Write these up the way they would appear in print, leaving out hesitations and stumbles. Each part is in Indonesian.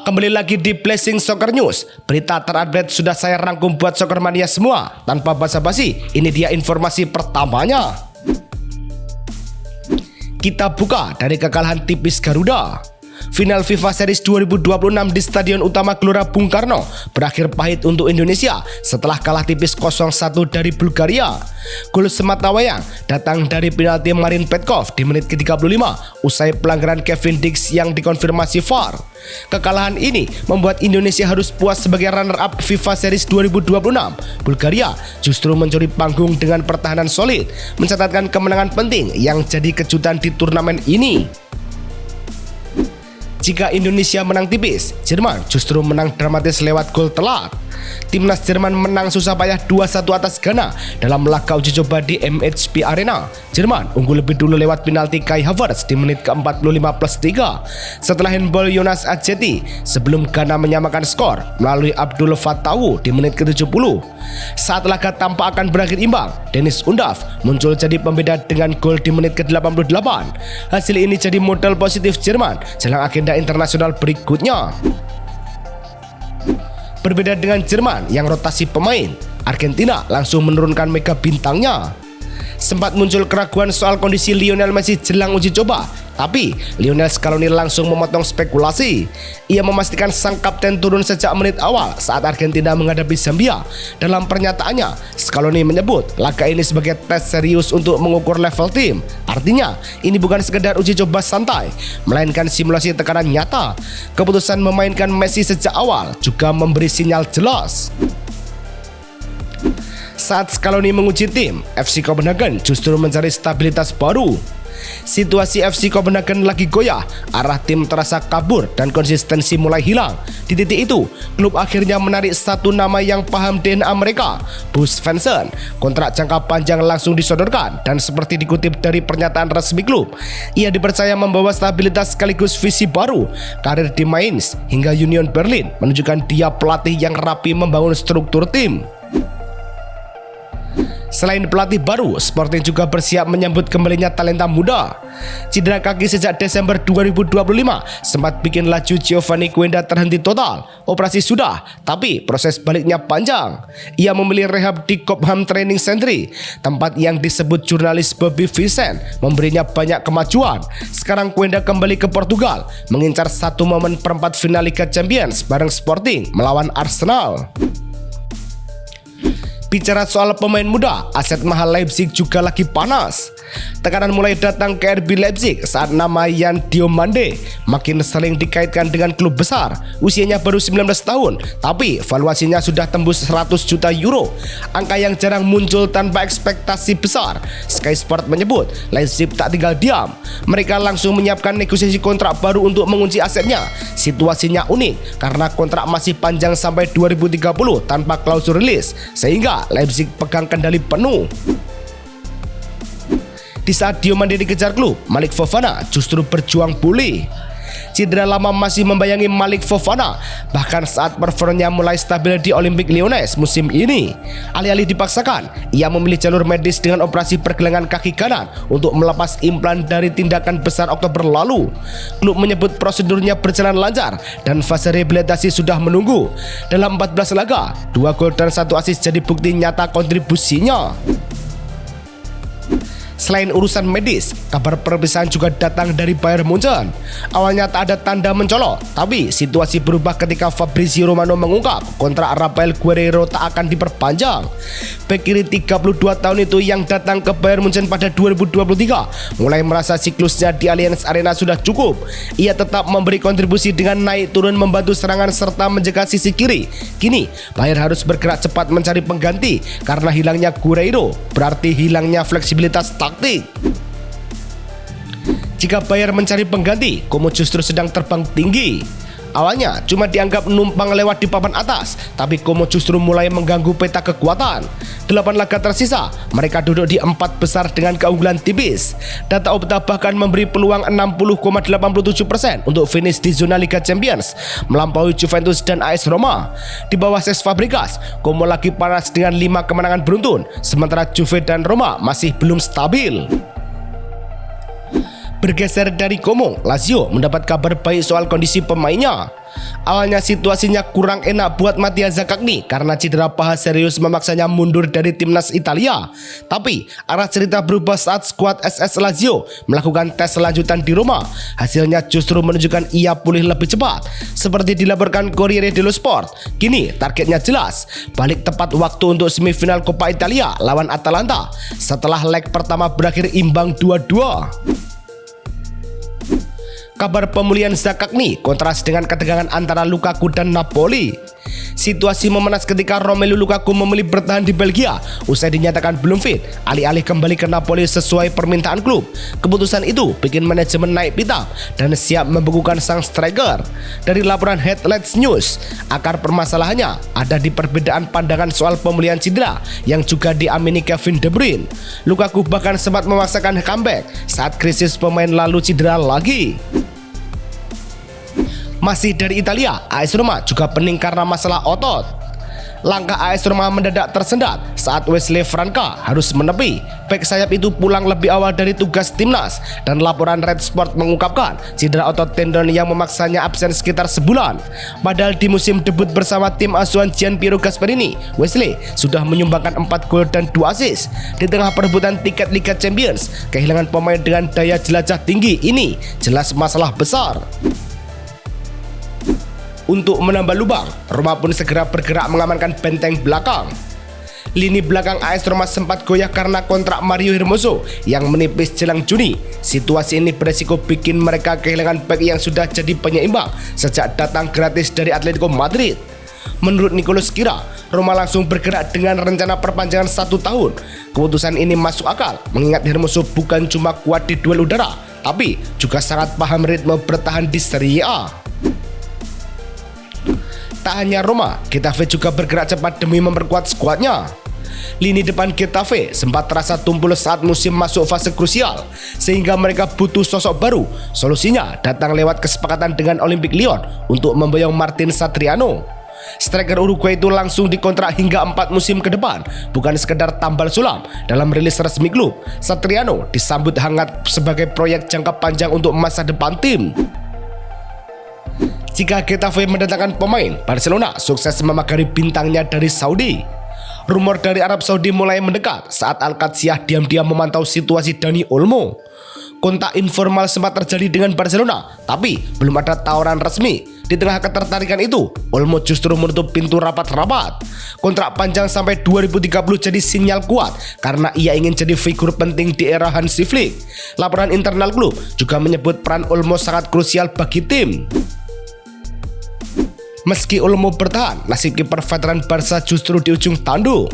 kembali lagi di Blessing Soccer News. Berita terupdate sudah saya rangkum buat soccer mania semua. Tanpa basa-basi, ini dia informasi pertamanya. Kita buka dari kekalahan tipis Garuda. Final FIFA Series 2026 di Stadion Utama Gelora Bung Karno berakhir pahit untuk Indonesia setelah kalah tipis 0-1 dari Bulgaria. Gol sematawayang datang dari penalti Marin Petkov di menit ke-35 usai pelanggaran Kevin Dix yang dikonfirmasi VAR. Kekalahan ini membuat Indonesia harus puas sebagai runner-up FIFA Series 2026. Bulgaria justru mencuri panggung dengan pertahanan solid, mencatatkan kemenangan penting yang jadi kejutan di turnamen ini. Jika Indonesia menang tipis, Jerman justru menang dramatis lewat gol telat. Timnas Jerman menang susah payah 2-1 atas Ghana dalam laga uji coba di MHP Arena. Jerman unggul lebih dulu lewat penalti Kai Havertz di menit ke-45+3 setelah handball Jonas Adjeti sebelum Ghana menyamakan skor melalui Abdul Fatawu di menit ke-70. Saat laga tampak akan berakhir imbang, Dennis Undav muncul jadi pembeda dengan gol di menit ke-88. Hasil ini jadi modal positif Jerman jelang agenda internasional berikutnya. Berbeda dengan Jerman yang rotasi pemain, Argentina langsung menurunkan mega bintangnya. Sempat muncul keraguan soal kondisi Lionel Messi jelang uji coba, tapi Lionel Scaloni langsung memotong spekulasi. Ia memastikan sang kapten turun sejak menit awal saat Argentina menghadapi Zambia. Dalam pernyataannya, Scaloni menyebut laga ini sebagai tes serius untuk mengukur level tim. Artinya, ini bukan sekedar uji coba santai, melainkan simulasi tekanan nyata. Keputusan memainkan Messi sejak awal juga memberi sinyal jelas. Saat Scaloni menguji tim, FC Copenhagen justru mencari stabilitas baru. Situasi FC Copenhagen lagi goyah, arah tim terasa kabur dan konsistensi mulai hilang. Di titik itu, klub akhirnya menarik satu nama yang paham DNA mereka, Boris Svensson. Kontrak jangka panjang langsung disodorkan dan seperti dikutip dari pernyataan resmi klub, ia dipercaya membawa stabilitas sekaligus visi baru. Karir di Mainz hingga Union Berlin menunjukkan dia pelatih yang rapi membangun struktur tim. Selain pelatih baru, Sporting juga bersiap menyambut kembalinya talenta muda. Cedera kaki sejak Desember 2025 sempat bikin laju Giovanni Quenda terhenti total. Operasi sudah, tapi proses baliknya panjang. Ia memilih rehab di Cobham Training Centre, tempat yang disebut jurnalis Bobby Vincent memberinya banyak kemajuan. Sekarang Quenda kembali ke Portugal, mengincar satu momen perempat final Liga Champions bareng Sporting melawan Arsenal. Bicara soal pemain muda, aset mahal Leipzig juga lagi panas. Tekanan mulai datang ke RB Leipzig saat nama Yan Diomande makin sering dikaitkan dengan klub besar. Usianya baru 19 tahun, tapi valuasinya sudah tembus 100 juta euro. Angka yang jarang muncul tanpa ekspektasi besar. Sky Sport menyebut Leipzig tak tinggal diam. Mereka langsung menyiapkan negosiasi kontrak baru untuk mengunci asetnya. Situasinya unik karena kontrak masih panjang sampai 2030 tanpa klausul rilis, sehingga Leipzig pegang kendali penuh. Di saat Diomande dikejar klub, Malik Fofana justru berjuang pulih. Cedera lama masih membayangi Malik Fofana, bahkan saat performanya mulai stabil di Olympique Lyonnais musim ini. Alih-alih dipaksakan, ia memilih jalur medis dengan operasi pergelangan kaki kanan untuk melepas implan dari tindakan besar Oktober lalu. Klub menyebut prosedurnya berjalan lancar dan fase rehabilitasi sudah menunggu. Dalam 14 laga, 2 gol dan 1 assist jadi bukti nyata kontribusinya. Selain urusan medis, kabar perpisahan juga datang dari Bayern Munchen. Awalnya tak ada tanda mencolok, tapi situasi berubah ketika Fabrizio Romano mengungkap kontrak Rafael Guerreiro tak akan diperpanjang. Bek kiri 32 tahun itu yang datang ke Bayern Munchen pada 2023 mulai merasa siklusnya di Allianz Arena sudah cukup. Ia tetap memberi kontribusi dengan naik turun membantu serangan serta menjaga sisi kiri. Kini, Bayern harus bergerak cepat mencari pengganti karena hilangnya Guerreiro berarti hilangnya fleksibilitas taktik. Jika Bayern mencari pengganti, Como justru sedang terbang tinggi. Awalnya cuma dianggap numpang lewat di papan atas, tapi Como justru mulai mengganggu peta kekuatan. 8 laga tersisa, mereka duduk di 4 besar dengan keunggulan tipis. Data Opta bahkan memberi peluang 60,87% untuk finish di zona Liga Champions, melampaui Juventus dan AS Roma. Di bawah Cesc Fabregas, Como lagi panas dengan 5 kemenangan beruntun, sementara Juve dan Roma masih belum stabil. Bergeser dari Como, Lazio mendapat kabar baik soal kondisi pemainnya. Awalnya situasinya kurang enak buat Mattia Zaccagni karena cedera paha serius memaksanya mundur dari timnas Italia. Tapi arah cerita berubah saat skuad SS Lazio melakukan tes lanjutan di Roma. Hasilnya justru menunjukkan ia pulih lebih cepat. Seperti dilaporkan Corriere dello Sport, kini targetnya jelas, balik tepat waktu untuk semifinal Coppa Italia lawan Atalanta setelah leg pertama berakhir imbang 2-2. Kabar pemulihan Zaccagni kontras dengan ketegangan antara Lukaku dan Napoli. Situasi memanas ketika Romelu Lukaku memilih bertahan di Belgia usai dinyatakan belum fit, alih-alih kembali ke Napoli sesuai permintaan klub. Keputusan itu bikin manajemen naik pitam dan siap membekukan sang striker. Dari laporan Headlights News, akar permasalahannya ada di perbedaan pandangan soal pemulihan cedera yang juga diamini Kevin De Bruyne. Lukaku bahkan sempat memaksakan comeback saat krisis pemain lalu cedera lagi. Masih dari Italia, AS Roma juga pening karena masalah otot. Langkah AS Roma mendadak tersendat saat Wesley Franca harus menepi. Bek sayap itu pulang lebih awal dari tugas timnas dan laporan Red Sport mengungkapkan cedera otot tendon yang memaksanya absen sekitar sebulan. Padahal di musim debut bersama tim asuhan Gianpiero Gasperini, Wesley sudah menyumbangkan 4 gol dan 2 assist. Di tengah perebutan tiket Liga Champions, kehilangan pemain dengan daya jelajah tinggi ini jelas masalah besar. Untuk menambah lubang, Roma pun segera bergerak mengamankan benteng belakang. Lini belakang AS Roma sempat goyah karena kontrak Mario Hermoso yang menipis jelang Juni. Situasi ini beresiko bikin mereka kehilangan bek yang sudah jadi penyeimbang sejak datang gratis dari Atletico Madrid. Menurut Nicolo Schira, Roma langsung bergerak dengan rencana perpanjangan 1 tahun. Keputusan ini masuk akal mengingat Hermoso bukan cuma kuat di duel udara, tapi juga sangat paham ritme bertahan di Serie A. Tak hanya Roma, Getafe juga bergerak cepat demi memperkuat skuadnya. Lini depan Getafe sempat terasa tumpul saat musim masuk fase krusial, sehingga mereka butuh sosok baru. Solusinya datang lewat kesepakatan dengan Olympique Lyon untuk memboyong Martin Satriano. Striker Uruguay itu langsung dikontrak hingga 4 musim ke depan, bukan sekedar tambal sulam. Dalam rilis resmi klub, Satriano disambut hangat sebagai proyek jangka panjang untuk masa depan tim. Jika Getafe mendatangkan pemain, Barcelona sukses memagari bintangnya dari Saudi. Rumor dari Arab Saudi mulai mendekat saat Al-Qadsiah diam-diam memantau situasi Dani Olmo. Kontak informal sempat terjadi dengan Barcelona, tapi belum ada tawaran resmi. Di tengah ketertarikan itu, Olmo justru menutup pintu rapat-rapat. Kontrak panjang sampai 2030 jadi sinyal kuat karena ia ingin jadi figur penting di era Hansi Flick. Laporan internal klub juga menyebut peran Olmo sangat krusial bagi tim. Meski Olmo bertahan, nasib kiper veteran Barca justru di ujung tanduk.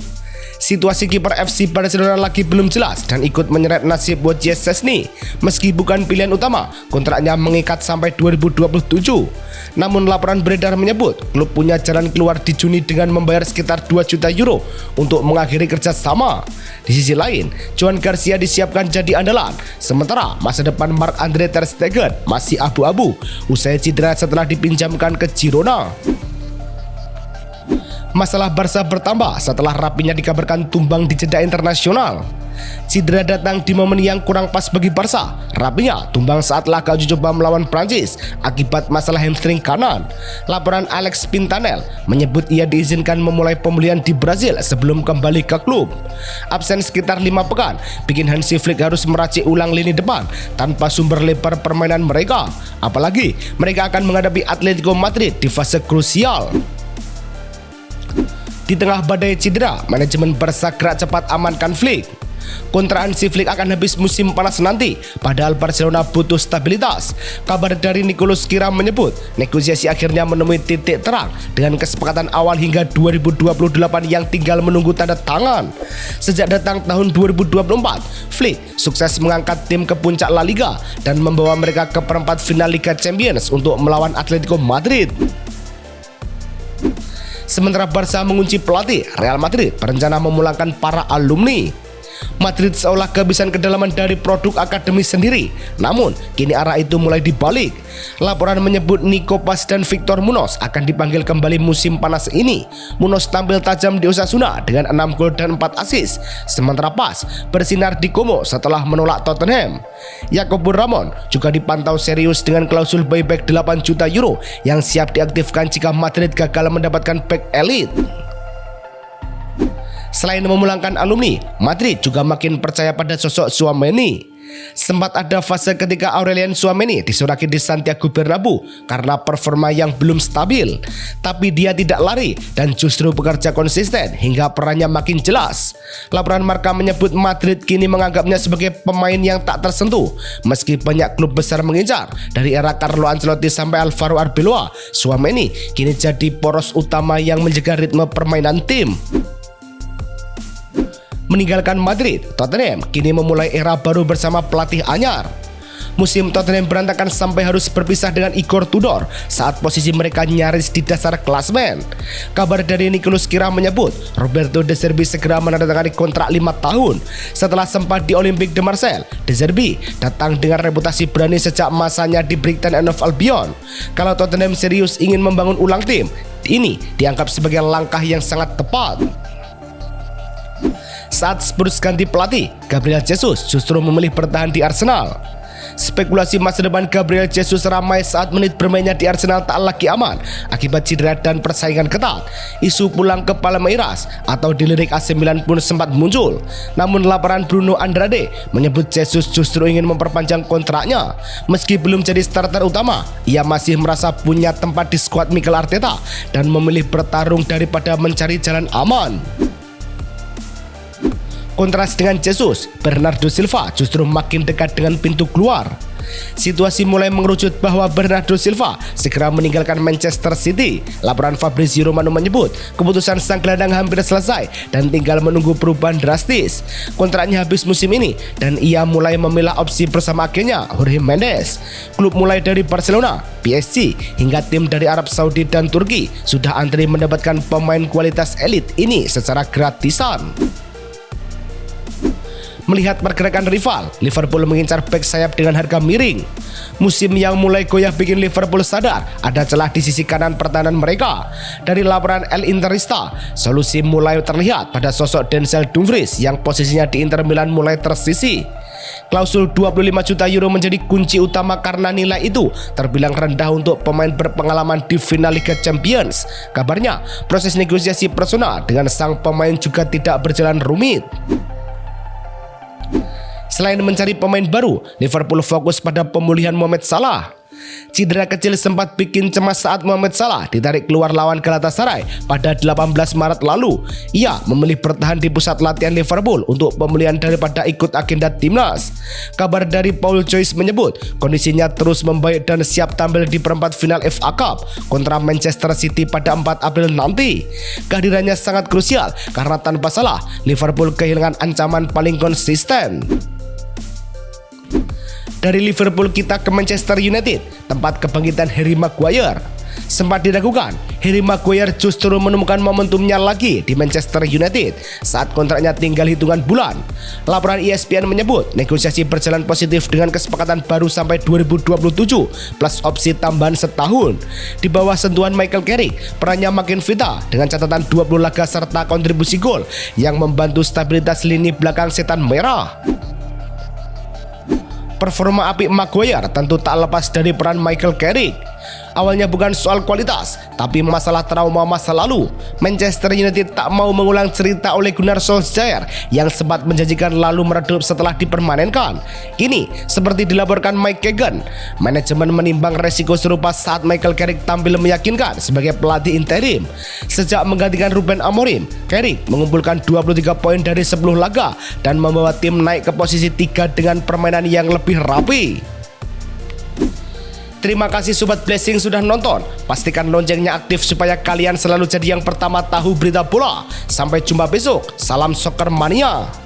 Situasi kiper FC Barcelona lagi belum jelas dan ikut menyeret nasib Wojciech Szczesny. Meski bukan pilihan utama, kontraknya mengikat sampai 2027. Namun laporan beredar menyebut klub punya jalan keluar di Juni dengan membayar sekitar 2 juta euro untuk mengakhiri kerjasama. Di sisi lain, Joan Garcia disiapkan jadi andalan, sementara masa depan Marc-Andre ter Stegen masih abu-abu usai cedera setelah dipinjamkan ke Girona. Masalah Barca bertambah setelah Rafinha dikabarkan tumbang di jeda internasional. Cedera datang di momen yang kurang pas bagi Barca. Rafinha tumbang saat laga uji coba melawan Prancis akibat masalah hamstring kanan. Laporan Alex Pintanel menyebut ia diizinkan memulai pemulihan di Brazil sebelum kembali ke klub. Absen sekitar 5 pekan bikin Hansi Flick harus meracik ulang lini depan tanpa sumber lebar permainan mereka. Apalagi mereka akan menghadapi Atletico Madrid di fase krusial. Di tengah badai cedera, manajemen Barca gerak cepat amankan Flick. Kontrak Hansi Flick akan habis musim panas nanti, padahal Barcelona butuh stabilitas. Kabar dari Nicolo Schira menyebut negosiasi akhirnya menemui titik terang dengan kesepakatan awal hingga 2028 yang tinggal menunggu tanda tangan. Sejak datang tahun 2024, Flick sukses mengangkat tim ke puncak La Liga dan membawa mereka ke perempat final Liga Champions untuk melawan Atletico Madrid. Sementara Barca mengunci pelatih, Real Madrid berencana memulangkan para alumni. Madrid seolah kehabisan kedalaman dari produk akademi sendiri, namun kini arah itu mulai dibalik. Laporan menyebut Nico Paz dan Victor Munoz akan dipanggil kembali musim panas ini. Munoz tampil tajam di Osasuna dengan 6 gol dan 4 assist, sementara Paz bersinar di Como setelah menolak Tottenham. Yakubu Ramon juga dipantau serius dengan klausul buyback 8 juta euro yang siap diaktifkan jika Madrid gagal mendapatkan bek elit. Selain memulangkan alumni, Madrid juga makin percaya pada sosok Tchouaméni. Sempat ada fase ketika Aurelien Tchouaméni disoraki di Santiago Bernabeu karena performa yang belum stabil, tapi dia tidak lari dan justru bekerja konsisten hingga perannya makin jelas. Laporan Marca menyebut Madrid kini menganggapnya sebagai pemain yang tak tersentuh. Meski banyak klub besar mengincar, dari era Carlo Ancelotti sampai Alvaro Arbeloa, Tchouaméni kini jadi poros utama yang menjaga ritme permainan tim. Meninggalkan Madrid, Tottenham kini memulai era baru bersama pelatih anyar. Musim Tottenham berantakan sampai harus berpisah dengan Igor Tudor saat posisi mereka nyaris di dasar klasemen. Kabar dari Nicolas Kira menyebut Roberto De Zerbi segera menandatangani kontrak 5 tahun. Setelah sempat di Olympique de Marseille, De Zerbi datang dengan reputasi berani sejak masanya di Brighton and Hove Albion. Kalau Tottenham serius ingin membangun ulang tim, ini dianggap sebagai langkah yang sangat tepat. Saat Spurs ganti pelatih, Gabriel Jesus justru memilih bertahan di Arsenal. Spekulasi masa depan Gabriel Jesus ramai saat menit bermainnya di Arsenal tak lagi aman akibat cedera dan persaingan ketat. Isu pulang ke Palmeiras atau dilirik AC Milan pun sempat muncul. Namun laporan Bruno Andrade menyebut Jesus justru ingin memperpanjang kontraknya. Meski belum jadi starter utama, ia masih merasa punya tempat di skuad Mikel Arteta dan memilih bertarung daripada mencari jalan aman. Kontras dengan Jesus, Bernardo Silva justru makin dekat dengan pintu keluar. Situasi mulai mengerucut bahwa Bernardo Silva segera meninggalkan Manchester City. Laporan Fabrizio Romano menyebut keputusan sang gelandang hampir selesai dan tinggal menunggu perubahan drastis. Kontraknya habis musim ini dan ia mulai memilah opsi bersama agennya Jorge Mendes. Klub mulai dari Barcelona, PSG hingga tim dari Arab Saudi dan Turki sudah antri mendapatkan pemain kualitas elit ini secara gratisan. Melihat pergerakan rival, Liverpool mengincar bek sayap dengan harga miring. Musim yang mulai goyah bikin Liverpool sadar ada celah di sisi kanan pertahanan mereka. Dari laporan El Interista, solusi mulai terlihat pada sosok Denzel Dumfries yang posisinya di Inter Milan mulai tersisih. Klausul 25 juta euro menjadi kunci utama karena nilai itu terbilang rendah untuk pemain berpengalaman di final Liga Champions. Kabarnya, proses negosiasi personal dengan sang pemain juga tidak berjalan rumit. Selain mencari pemain baru, Liverpool fokus pada pemulihan Mohamed Salah. Cedera kecil sempat bikin cemas saat Mohamed Salah ditarik keluar lawan Galatasaray pada 18 Maret lalu. Ia memilih bertahan di pusat latihan Liverpool untuk pemulihan daripada ikut agenda timnas. Kabar dari Paul Joyce menyebut kondisinya terus membaik dan siap tampil di perempat final FA Cup kontra Manchester City pada 4 April nanti. Kehadirannya sangat krusial karena tanpa Salah, Liverpool kehilangan ancaman paling konsisten. Dari Liverpool kita ke Manchester United, tempat kebangkitan Harry Maguire. Sempat diragukan, Harry Maguire justru menemukan momentumnya lagi di Manchester United saat kontraknya tinggal hitungan bulan. Laporan ESPN menyebut negosiasi berjalan positif dengan kesepakatan baru sampai 2027 plus opsi tambahan setahun. Di bawah sentuhan Michael Carrick, perannya makin vital dengan catatan 20 laga serta kontribusi gol yang membantu stabilitas lini belakang setan merah. Performa apik Maguire tentu tak lepas dari peran Michael Carrick. Awalnya bukan soal kualitas, tapi masalah trauma masa lalu. Manchester United tak mau mengulang cerita Ole Gunnar Solskjaer yang sempat menjanjikan lalu meredup setelah dipermanenkan. Kini, seperti dilaporkan Mike Keegan, manajemen menimbang resiko serupa saat Michael Carrick tampil meyakinkan sebagai pelatih interim. Sejak menggantikan Ruben Amorim, Carrick mengumpulkan 23 poin dari 10 laga dan membawa tim naik ke posisi 3 dengan permainan yang lebih rapi. Terima kasih Sobat Blessing sudah nonton. Pastikan loncengnya aktif supaya kalian selalu jadi yang pertama tahu berita bola. Sampai jumpa besok. Salam Soccer Mania.